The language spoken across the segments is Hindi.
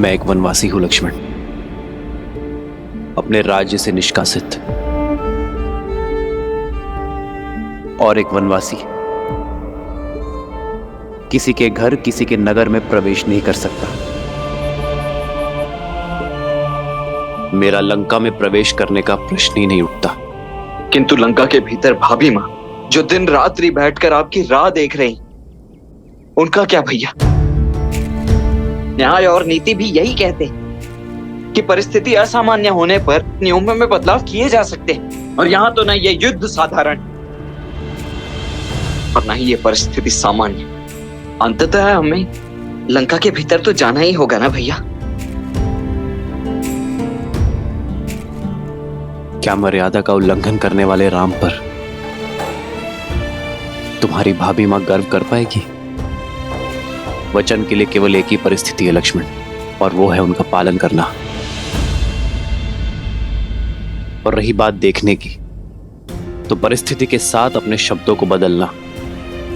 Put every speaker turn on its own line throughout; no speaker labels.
मैं एक वनवासी हूं लक्ष्मण, अपने राज्य से निष्कासित, और एक वनवासी किसी के घर, किसी के नगर में प्रवेश नहीं कर सकता। मेरा लंका में प्रवेश करने का प्रश्न ही नहीं उठता।
किंतु लंका के भीतर भाभी मां जो दिन रात्रि बैठकर आपकी राह देख रही, उनका क्या भैया? न्याय और नीति भी यही कहते हैं कि परिस्थिति असामान्य होने पर नियमों में बदलाव किए जा सकते हैं, और यहाँ तो न ये युद्ध साधारण और न ही ये परिस्थिति सामान्य। अंततः हमें लंका के भीतर तो जाना ही होगा ना भैया।
क्या मर्यादा का उल्लंघन करने वाले राम पर तुम्हारी भाभी मां गर्व कर पाएगी? वचन के लिए केवल एक ही परिस्थिति है लक्ष्मण, और वो है उनका पालन करना। और रही बात देखने की, तो परिस्थिति के साथ अपने शब्दों को बदलना,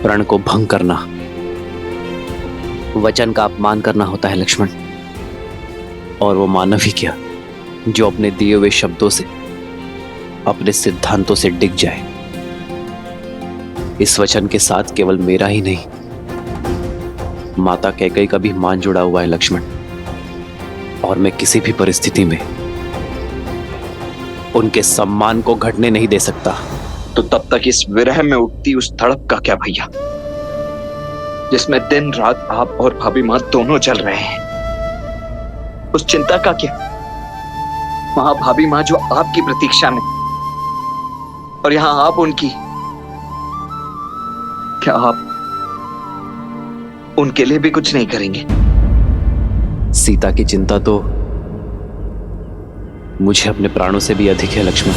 प्रण को भंग करना, वचन का अपमान करना होता है लक्ष्मण। और वो मानव ही क्या जो अपने दिए हुए शब्दों से, अपने सिद्धांतों से डिग जाए। इस वचन के साथ केवल मेरा ही नहीं, माता कैकेयी का भी मान जुड़ा हुआ है लक्ष्मण। और मैं किसी भी परिस्थिति में उनके सम्मान को घटने नहीं दे सकता।
तो तब तक इस विरह में उठती उस तड़प का क्या भैया, जिसमें दिन रात आप और भाभी मां दोनों चल रहे हैं? उस चिंता का क्या? वहां भाभी मां जो आपकी प्रतीक्षा में, और यहां आप उनकी। क्या आप उनके लिए भी कुछ नहीं करेंगे?
सीता की चिंता तो मुझे अपने प्राणों से भी अधिक है लक्ष्मण,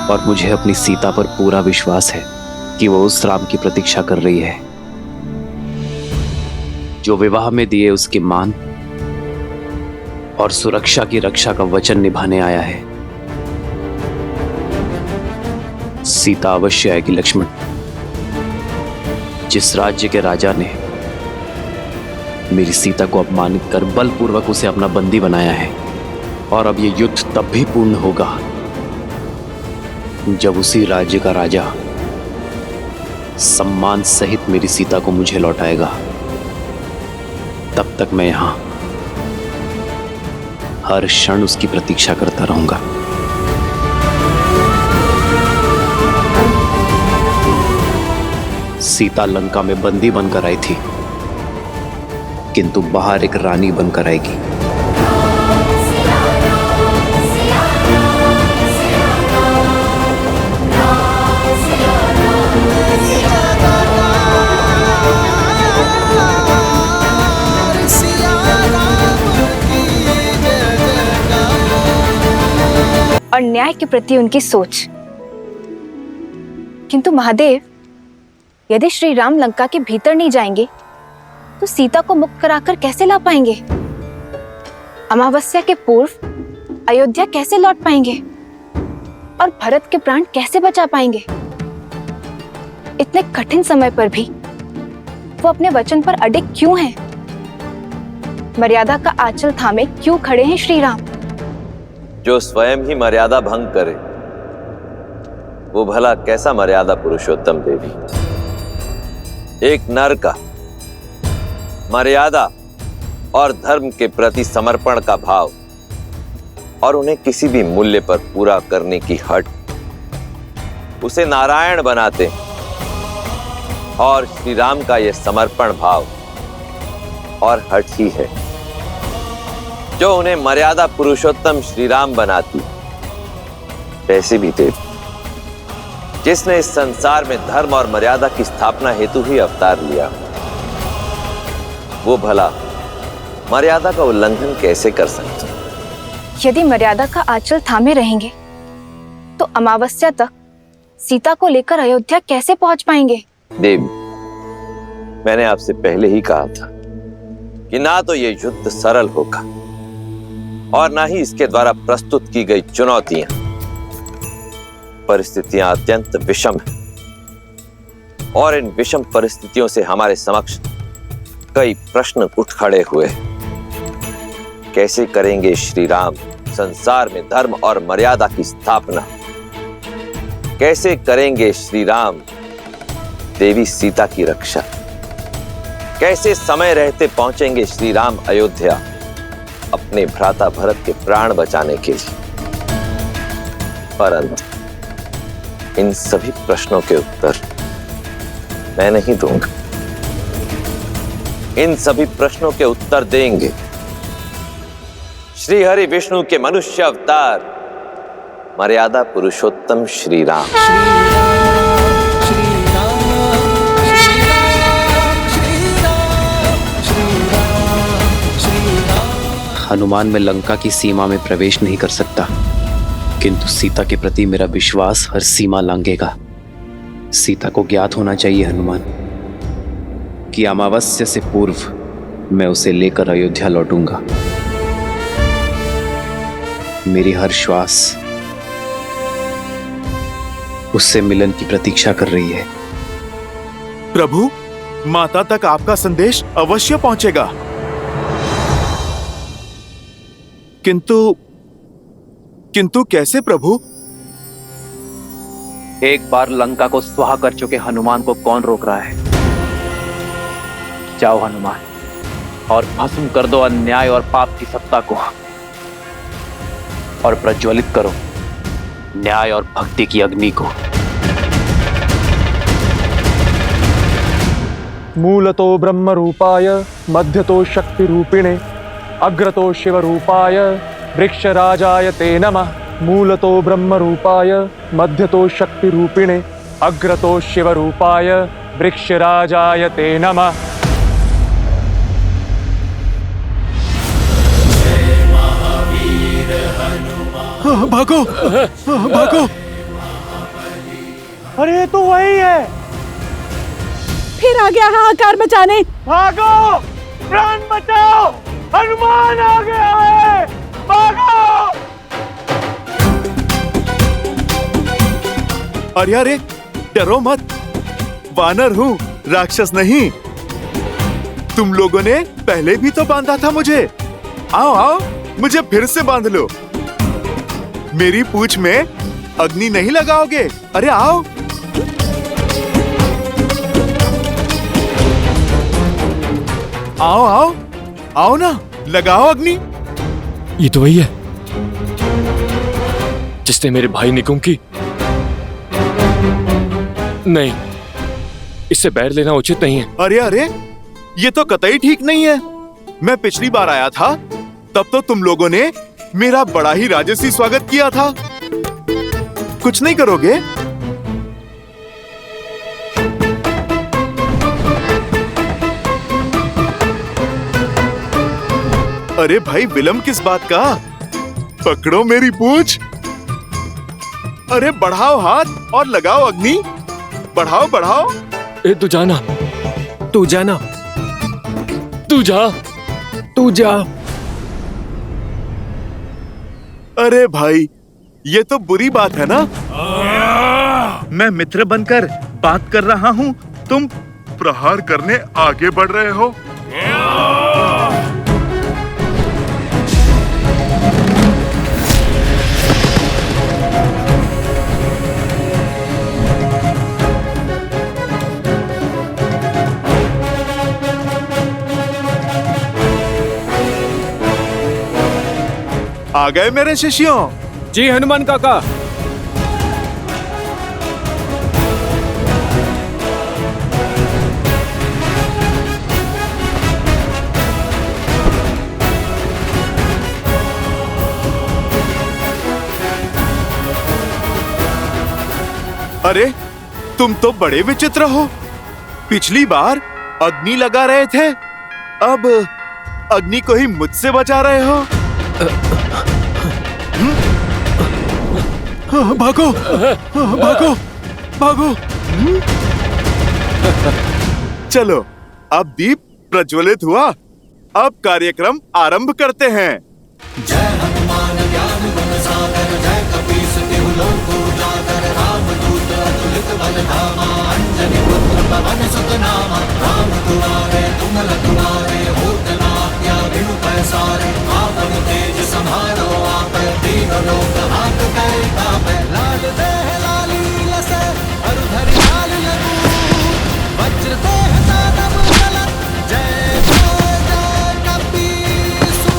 और मुझे अपनी सीता पर पूरा विश्वास है कि वो उस राम की प्रतीक्षा कर रही है जो विवाह में दिए उसके मान और सुरक्षा की रक्षा का वचन निभाने आया है। सीता अवश्य आएगी लक्ष्मण। जिस राज्य के राजा ने मेरी सीता को अपमानित कर बलपूर्वक उसे अपना बंदी बनाया है, और अब ये युद्ध तब भी पूर्ण होगा जब उसी राज्य का राजा सम्मान सहित मेरी सीता को मुझे लौटाएगा। तब तक मैं यहां हर क्षण उसकी प्रतीक्षा करता रहूंगा। सीता लंका में बंदी बनकर आई थी, किंतु बाहर एक रानी बनकर आएगी।
और न्याय के प्रति उनकी सोच। किंतु महादेव, यदि श्री राम लंका के भीतर नहीं जाएंगे तो सीता को मुक्त कराकर कैसे ला पाएंगे? अमावस्या के पूर्व अयोध्या कैसे लौट पाएंगे? और भरत के प्राण कैसे बचा पाएंगे? इतने कठिन समय पर भी वो अपने वचन पर अडिग क्यों हैं? मर्यादा का आंचल थामे क्यों खड़े हैं श्री राम?
जो स्वयं ही मर्यादा भंग करे, वो भला कैसा मर्यादा पुरुषोत्तम देवी? एक नर का मर्यादा और धर्म के प्रति समर्पण का भाव और उन्हें किसी भी मूल्य पर पूरा करने की हट, उसे नारायण बनाते हैं। और श्री राम का यह समर्पण भाव और हट ही है जो उन्हें मर्यादा पुरुषोत्तम श्री राम बनाती। वैसे भी देवी, जिसने इस संसार में धर्म और मर्यादा की स्थापना हेतु ही अवतार लिया, वो भला मर्यादा का उल्लंघन कैसे कर सकते?
यदि मर्यादा का आंचल थामे रहेंगे तो अमावस्या तक सीता को लेकर अयोध्या कैसे पहुंच पाएंगे?
देवी, मैंने आपसे पहले ही कहा था कि ना तो ये युद्ध सरल होगा और ना ही इसके द्वारा प्रस्तुत की गई चुनौतियां। परिस्थितियां अत्यंत विषम हैं और इन विषम परिस्थितियों से हमारे समक्ष कई प्रश्न उठ खड़े हुए। कैसे करेंगे श्री राम संसार में धर्म और मर्यादा की स्थापना? कैसे करेंगे श्री राम देवी सीता की रक्षा? कैसे समय रहते पहुंचेंगे श्री राम अयोध्या अपने भ्राता भरत के प्राण बचाने के लिए? परंतु इन सभी प्रश्नों के उत्तर मैं नहीं दूंगा। इन सभी प्रश्नों के उत्तर देंगे श्री हरि विष्णु के मनुष्य अवतार मर्यादा पुरुषोत्तम श्री राम।
हनुमान मैं लंका की सीमा में प्रवेश नहीं कर सकता, किंतु सीता के प्रति मेरा विश्वास हर सीमा लांघेगा। सीता को ज्ञात होना चाहिए हनुमान कि अमावस्या से पूर्व मैं उसे लेकर अयोध्या लौटूंगा। मेरी हर श्वास उससे मिलन की प्रतीक्षा कर रही है।
प्रभु, माता तक आपका संदेश अवश्य पहुंचेगा, किंतु कैसे प्रभु?
एक बार लंका को स्वाहा कर चुके हनुमान को कौन रोक रहा है? जाओ हनुमान और भस्म कर दो अन्याय और पाप की सत्ता को, और प्रज्वलित करो न्याय और भक्ति की अग्नि को।
मूलतो ब्रह्म रूपाय मध्यतो शक्ति रूपिणे अग्रतो शिव रूपाय वृक्षराजाय ते नमः। मूलतो ब्रह्म रूपाय मध्यतो शक्ति रूपिणे अग्रतो शिव रूपाय वृक्षराजाय ते नमः।
भागो, भागो!
अरे ये तो वही है,
फिर आ गया हाहाकार मचाने।
भागो, प्राण बचाओ, हनुमान आ गया है, भागो!
अरे डरो मत, वानर हूँ, राक्षस नहीं। तुम लोगों ने पहले भी तो बांधा था मुझे। आओ आओ, मुझे फिर से बांध लो। मेरी पूंछ में अग्नि नहीं लगाओगे? अरे आओ। आओ आओ आओ ना, लगाओ अग्नि।
ये तो वही है जिसने मेरे भाई निकुंभ की। नहीं, इससे बैर लेना उचित नहीं है।
अरे ये तो कतई ठीक नहीं है। मैं पिछली बार आया था तब तो तुम लोगों ने मेरा बड़ा ही राजसी स्वागत किया था। कुछ नहीं करोगे? अरे भाई, विलंब किस बात का? पकड़ो मेरी पूंछ। अरे बढ़ाओ हाथ और लगाओ अग्नि। बढ़ाओ बढ़ाओ।
ए, तू जाना, तू जाना, तू जा, तू जा।
अरे भाई, ये तो बुरी बात है ना। मैं मित्र बनकर बात कर रहा हूँ, तुम प्रहार करने आगे बढ़ रहे हो। आ गए मेरे शिष्यों?
जी हनुमान काका।
अरे तुम तो बड़े विचित्र हो। पिछली बार अग्नि लगा रहे थे, अब अग्नि को ही मुझसे बचा रहे हो। भागो भागो भागो। चलो, अब दीप प्रज्वलित हुआ, अब कार्यक्रम आरंभ करते हैं।
जय हनुमान ज्ञान गुण सागर, जय कपीस तिहु लोक उजागर, रामदूत अतुलित बल धामा अंजनी पुत्र पवन सुत नामा राम दुआरे तुमल तुम्हारे होत न आज्ञा बिनु पैसारे आपन तेज समारो आप दीन लोक हाथ कई तापै लाल देह लाली लसै अरु धरि लाल लगू वज्र देह दानव चलत जय जय जय कपीसु।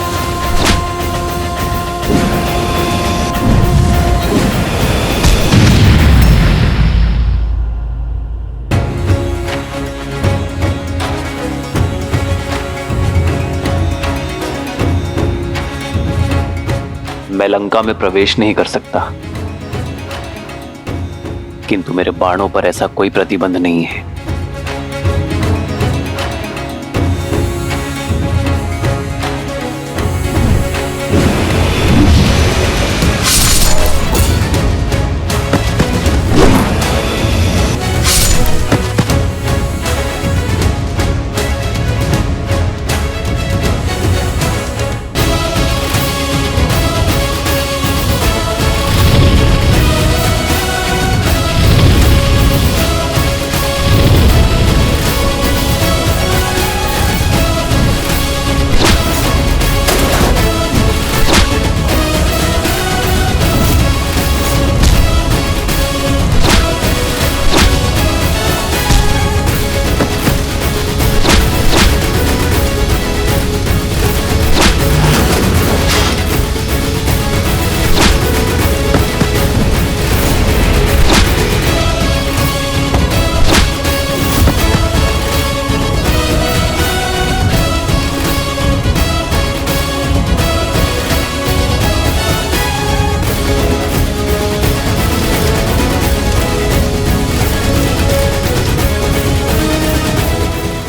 मैं लंका में प्रवेश नहीं कर सकता, किंतु मेरे बाणों पर ऐसा कोई प्रतिबंध नहीं है।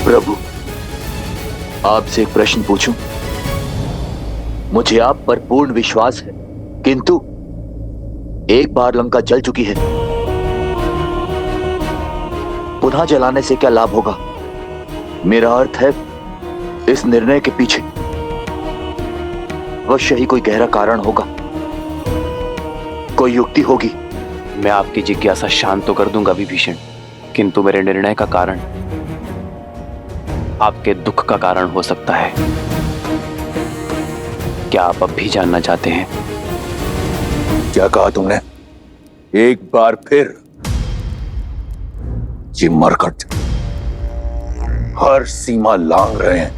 प्रभु, आपसे एक प्रश्न पूछूं? मुझे आप पर पूर्ण विश्वास है, किंतु एक बार लंका जल चुकी है, पुनः जलाने से क्या लाभ होगा? मेरा अर्थ है, इस निर्णय के पीछे अवश्य ही कोई गहरा कारण होगा, कोई युक्ति होगी।
मैं आपकी जिज्ञासा शांत तो कर दूंगा विभीषण, किंतु मेरे निर्णय का कारण आपके दुख का कारण हो सकता है। क्या आप अब भी जानना चाहते हैं?
क्या कहा तुमने? एक बार फिर? ये मरकट हर सीमा लांघ रहे हैं।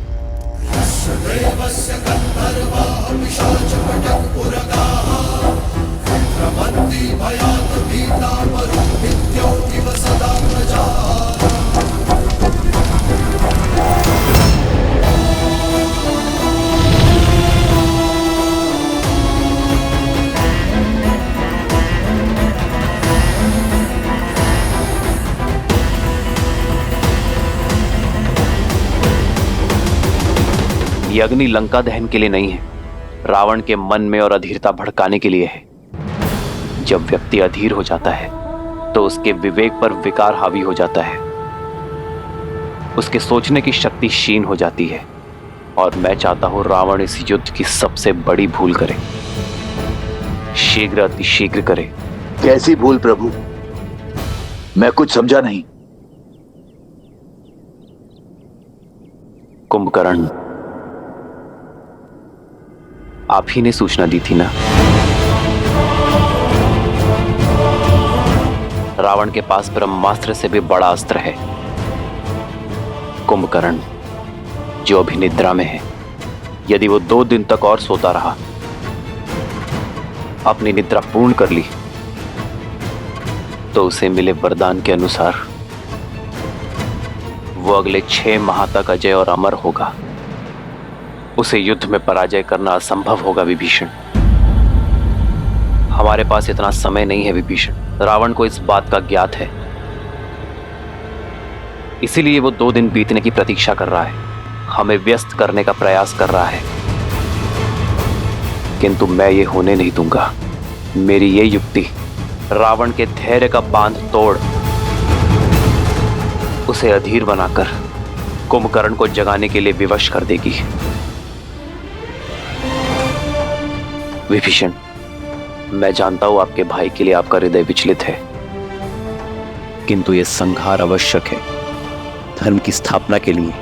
ये अग्नि लंका दहन के लिए नहीं है, रावण के मन में और अधीरता भड़काने के लिए है। जब व्यक्ति अधीर हो जाता है तो उसके विवेक पर विकार हावी हो जाता है, उसके सोचने की शक्ति क्षीण हो जाती है, और मैं चाहता हूं रावण इस युद्ध की सबसे बड़ी भूल करे, शीघ्र अतिशीघ्र करे।
कैसी भूल प्रभु? मैं कुछ समझा नहीं।
कुंभकर्ण, आप ही ने सूचना दी थी ना? रावण के पास ब्रह्मास्त्र से भी बड़ा अस्त्र है। कुंभकर्ण, जो अभी निद्रा में है, यदि वो 2 दिन तक और सोता रहा, अपनी निद्रा पूर्ण कर ली, तो उसे मिले वरदान के अनुसार वो अगले 6 माह तक अजय और अमर होगा। उसे युद्ध में पराजय करना असंभव होगा विभीषण। हमारे पास इतना समय नहीं है विभीषण। रावण को इस बात का ज्ञात है, इसीलिए वो 2 दिन बीतने की प्रतीक्षा कर रहा है, हमें व्यस्त करने का प्रयास कर रहा है, किंतु मैं ये होने नहीं दूंगा। मेरी ये युक्ति रावण के धैर्य का बांध तोड़ उसे अधीर बनाकर कुंभकर्ण को जगाने के लिए विवश कर देगी। विभीषण, मैं जानता हूं आपके भाई के लिए आपका हृदय विचलित है, किंतु यह संहार आवश्यक है धर्म की स्थापना के लिए।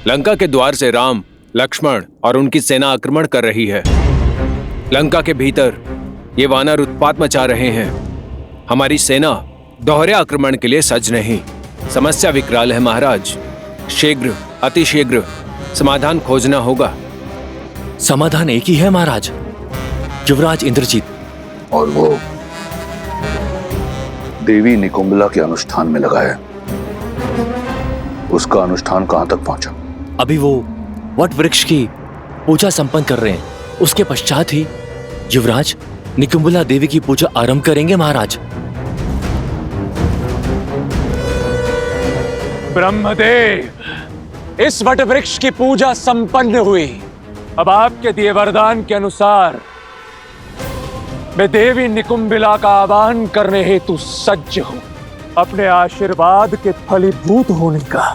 लंका के द्वार से राम, लक्ष्मण और उनकी सेना आक्रमण कर रही है। लंका के भीतर ये वानर उत्पात मचा रहे हैं। हमारी सेना दोहरे आक्रमण के लिए सज्ज नहीं। समस्या विकराल है महाराज। शीघ्र, अतिशीघ्र समाधान खोजना होगा।
समाधान एक ही है महाराज, युवराज इंद्रजीत।
और वो देवी निकुंभला के अनुष्ठान में लगा है। उसका अनुष्ठान कहां तक पहुंचा?
अभी वो वट वृक्ष की पूजा संपन्न कर रहे हैं। उसके पश्चात ही युवराज निकुंभला देवी की पूजा आरंभ करेंगे महाराज।
ब्रह्मदेव, इस वट वृक्ष की पूजा संपन्न हुई। अब आपके दिए वरदान के अनुसार मैं देवी निकुंभला का आवाहन करने हेतु सज्ज हूं। अपने आशीर्वाद के फलीभूत होने का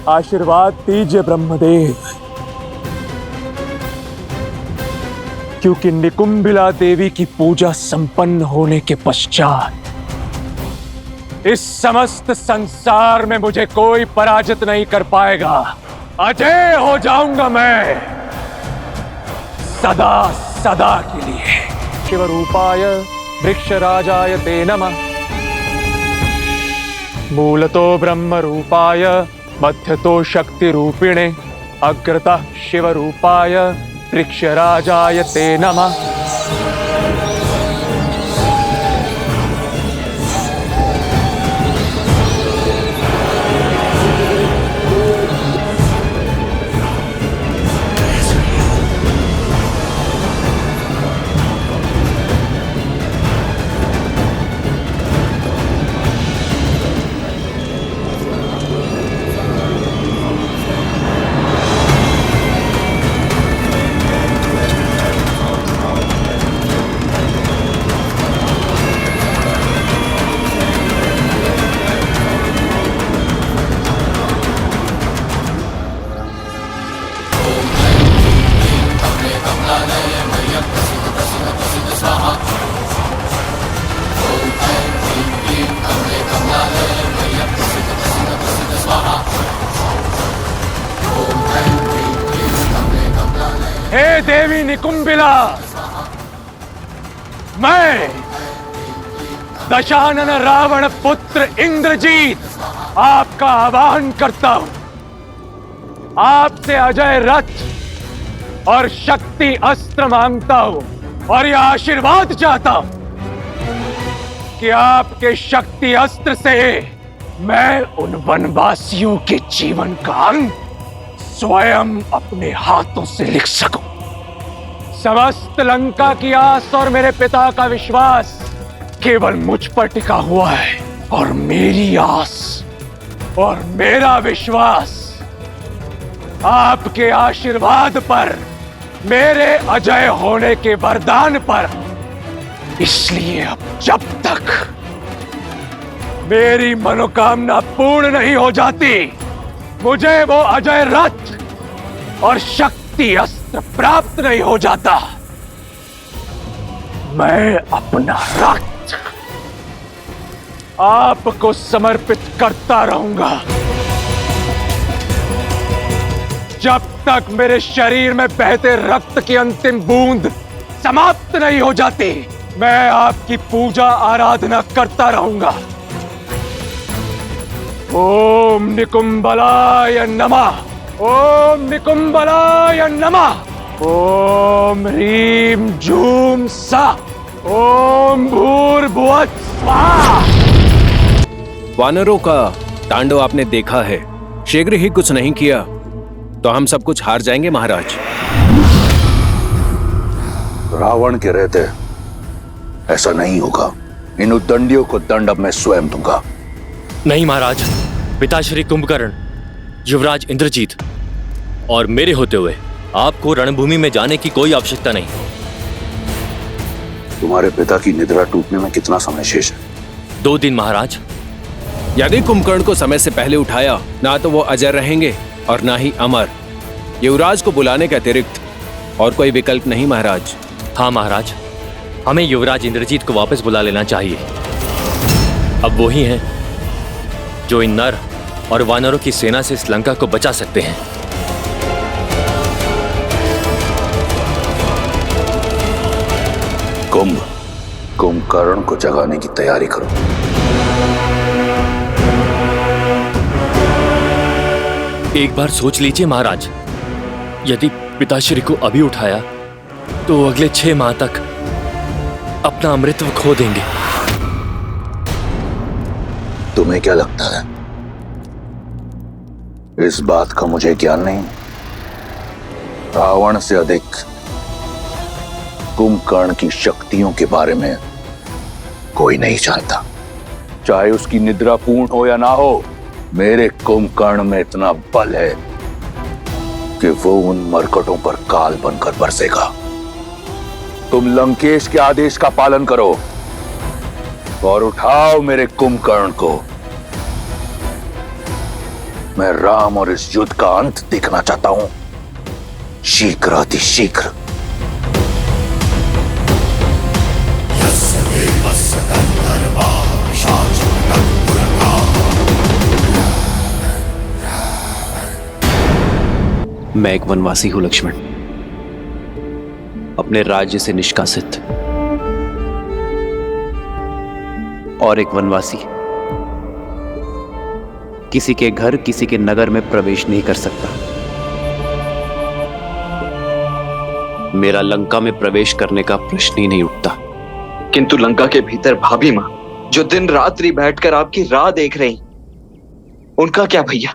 आशीर्वाद दीजिए ब्रह्मदेव, क्योंकि निकुंभला देवी की पूजा संपन्न होने के पश्चात इस समस्त संसार में मुझे कोई पराजित नहीं कर पाएगा। अजय हो जाऊंगा मैं सदा सदा के लिए। शिवरूपाय वृक्षराजाय ते नमः। मूलतो ब्रह्मरूपाय मध्यतो शक्तिरूपिणे अग्रतः शिवरूपाय वृक्षराजाय ते नमः। हे देवी निकुंभला, मैं दशानन रावण पुत्र इंद्रजीत आपका आवाहन करता हूं। आपसे अजय रथ और शक्ति अस्त्र मांगता हूं और यह आशीर्वाद चाहता हूं कि आपके शक्ति अस्त्र से मैं उन वनवासियों के जीवन का अंत स्वयं अपने हाथों से लिख सकूं। समस्त लंका की आस और मेरे पिता का विश्वास केवल मुझ पर टिका हुआ है और मेरी आस और मेरा विश्वास आपके आशीर्वाद पर, मेरे अजय होने के वरदान पर। इसलिए अब जब तक मेरी मनोकामना पूर्ण नहीं हो जाती, मुझे वो अजय रथ और शक्ति अस्त्र प्राप्त नहीं हो जाता, मैं अपना रथ आपको समर्पित करता रहूंगा। जब तक मेरे शरीर में बहते रक्त की अंतिम बूंद समाप्त नहीं हो जाती, मैं आपकी पूजा आराधना करता रहूंगा। ओम निकुंभलाय नमः, ओम निकुंभलाय नमः, ओम ह्रीं जूं सा, ओम भूर्भुवः स्वाहा।
वानरों का तांडव आपने देखा है। शीघ्र ही कुछ नहीं किया तो हम सब कुछ हार जाएंगे महाराज।
रावण के रहते ऐसा नहीं होगा। इन उद्दंडियों को दंड अब मैं स्वयं दूंगा।
नहीं महाराज, पिताश्री कुंभकर्ण, युवराज इंद्रजीत और मेरे होते हुए आपको रणभूमि में जाने की कोई आवश्यकता नहीं।
तुम्हारे पिता की निद्रा टूटने में कितना समय शेष है?
2 दिन महाराज।
यदि कुंभकर्ण को समय से पहले उठाया, ना तो वो अजय रहेंगे और ना ही अमर। युवराज को बुलाने के अतिरिक्त और कोई विकल्प नहीं महाराज।
हाँ महाराज, हमें युवराज इंद्रजीत को वापस बुला लेना चाहिए। अब वही हैं जो इन नर और वानरों की सेना से इस लंका को बचा सकते हैं।
कुंभकर्ण को जगाने की तैयारी करो।
एक बार सोच लीजिए महाराज, यदि पिताश्री को अभी उठाया तो अगले 6 माह तक अपना अमृतत्व खो देंगे।
तुम्हें क्या लगता है इस बात का मुझे ज्ञान नहीं? रावण से अधिक कुंभकर्ण की शक्तियों के बारे में कोई नहीं जानता। चाहे उसकी निद्रा पूर्ण हो या ना हो, मेरे कुंभकर्ण में इतना बल है कि वो उन मरकटों पर काल बनकर बरसेगा। तुम लंकेश के आदेश का पालन करो और उठाओ मेरे कुंभकर्ण को। मैं राम और इस युद्ध का अंत देखना चाहता हूं, शीघ्र अतिशीघ्र।
मैं एक वनवासी हूं लक्ष्मण, अपने राज्य से निष्कासित, और एक वनवासी किसी के घर, किसी के नगर में प्रवेश नहीं कर सकता। मेरा लंका में प्रवेश करने का प्रश्न ही नहीं उठता।
किंतु लंका के भीतर भाभी मां जो दिन रात्रि बैठकर आपकी राह देख रही, उनका क्या भैया?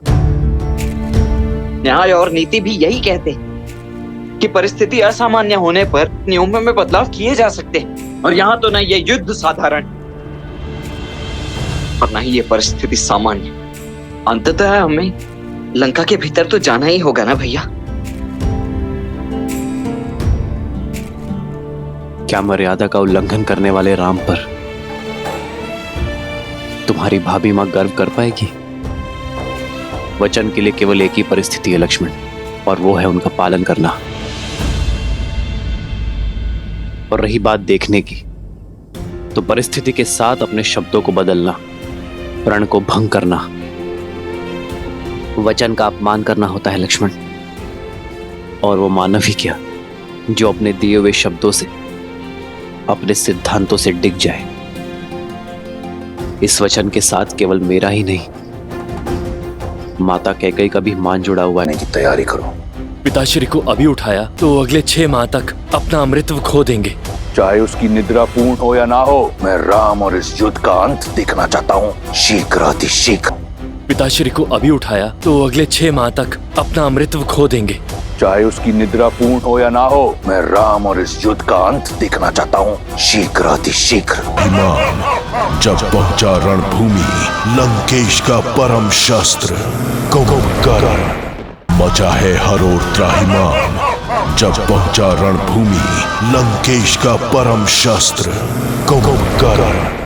न्याय और नीति भी यही कहते हैं कि परिस्थिति असामान्य होने पर नियमों में बदलाव किए जा सकते हैं, और यहाँ तो न ये युद्ध साधारण और न ही ये परिस्थिति सामान्य। अंततः हमें लंका के भीतर तो जाना ही होगा ना भैया।
क्या मर्यादा का उल्लंघन करने वाले राम पर तुम्हारी भाभी मां गर्व कर पाएगी? वचन के लिए केवल एक ही परिस्थिति है लक्ष्मण, और वो है उनका पालन करना। और रही बात देखने की, तो परिस्थिति के साथ अपने शब्दों को बदलना, प्रण को भंग करना, वचन का अपमान करना होता है लक्ष्मण। और वो मानव ही क्या जो अपने दिए हुए शब्दों से, अपने सिद्धांतों से डिग जाए। इस वचन के साथ केवल मेरा ही नहीं, माता कैकेयी का भी मान जुड़ा हुआ है।
की तैयारी करो।
पिताश्री को अभी उठाया तो अगले 6 माह तक अपना अमृतत्व खो देंगे।
चाहे उसकी निद्रा पूर्ण हो या ना हो, मैं राम और इस युद्ध का अंत देखना चाहता हूं, शीघ्र अतिशीघ्र।
पिताश्री को अभी उठाया तो अगले 6 माह तक अपना अमृतत्व खो देंगे।
चाहे उसकी निद्रा पूर्ण हो या ना हो, मैं राम और इस युद्ध का अंत देखना चाहता हूं, शीघ्र अतिशीघ्र।
जब पहुंचा रणभूमि लंकेश का परम शस्त्र कुंभकर्ण, मचा है हर ओर त्राहिमाम। जब पहुंचा रणभूमि लंकेश का परम शस्त्र कुंभकर्ण।